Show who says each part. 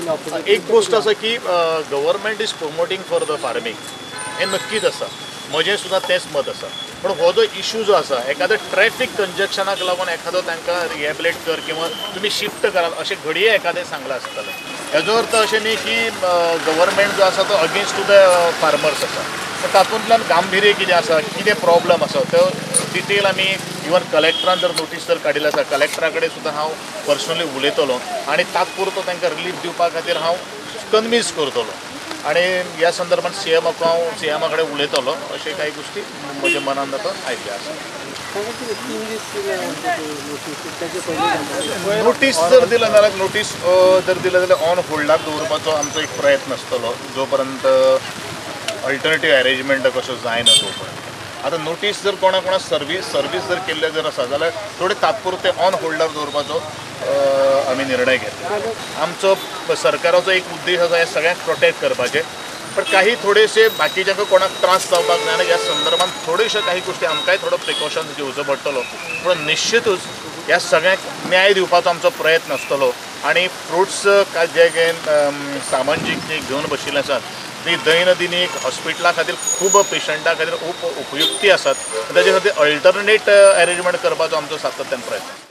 Speaker 1: एक गोष्ट आसा की government is promoting for the farming हे नक्कीच आसा, म्हजें सुद्दां तेंच मत आसा. पण हो जो इशू जो आसा एखाद्या ट्रॅफिक कंजक्शनाक लागून एखादो तांकां रिहॅबिलेट कर किंवा तुमी शिफ्ट करात अशें घडये एखादें सांगलां आसतलें. हेजो अर्थ अशें न्ही की गव्हर्मेंट जो आसा तो अगेन्स्ट टू द फार्मर्स आसा. तर तातूंतल्यान गांभीर्य कितें आसा, कितें प्रॉब्लम आसा तो डिटेल आमी इवन कलेक्टरान जर नोटीस जर काडिल्ली आसा कलेक्टरा कडेन सुद्दां हांव पर्सनली उलयतलो आनी तात्पुरतो तांकां रिलीफ दिवपा खातीर हांव कन्विन्स करतलो आणि ह्या संदर्भात सीएमाक हांव सीएमा कडेन उलयतलो अशें कांय गोश्टी म्हज्या मनान आतां आयिल्ल्यो आसा. नोटीस जर दिलें जाल्यार नोटीस जर दिलें जाल्यार ऑन होल्डाक दवरपाचो आमचो एक प्रयत्न आसतलो जो पर्यंत अल्टरनेटीव अरेंजमेंट कसो जायना तो पर्यंत. आतां नोटीस जर कोणा सर्वीस जर केल्ले जर आसा जाल्यार थोडे तात्पुरते ऑन होल्डार दवरपाचो आमी निर्णय घेतला. आमचो सरकाराचो एक उद्देश आसा हे सगळ्यांक प्रोटेक्ट करपाचें. पण काही थोडेशे बाकीच्यांक कोणाक त्रास जावपाक जायना ह्या संदर्भात थोड्योश्यो काही गोष्टी आमकांय थोडो प्रिकॉशन्स घेवचो पडटलो. पूण निश्चितूच ह्या सगळ्यांक न्याय दिवपाचो आमचो प्रयत्न आसतलो आनी फ्रुट्स जे सामाजीक जे घेवन बशिल्ले आसात ती दैनदिनीक हॉस्पिटला खातीर खूब पेशंटा खातीर खूब उपयुक्ती आसात. ताचे खातीर अल्टरनेट अरेंजमेंट करपाचो आमचो सातत्यान प्रयत्न.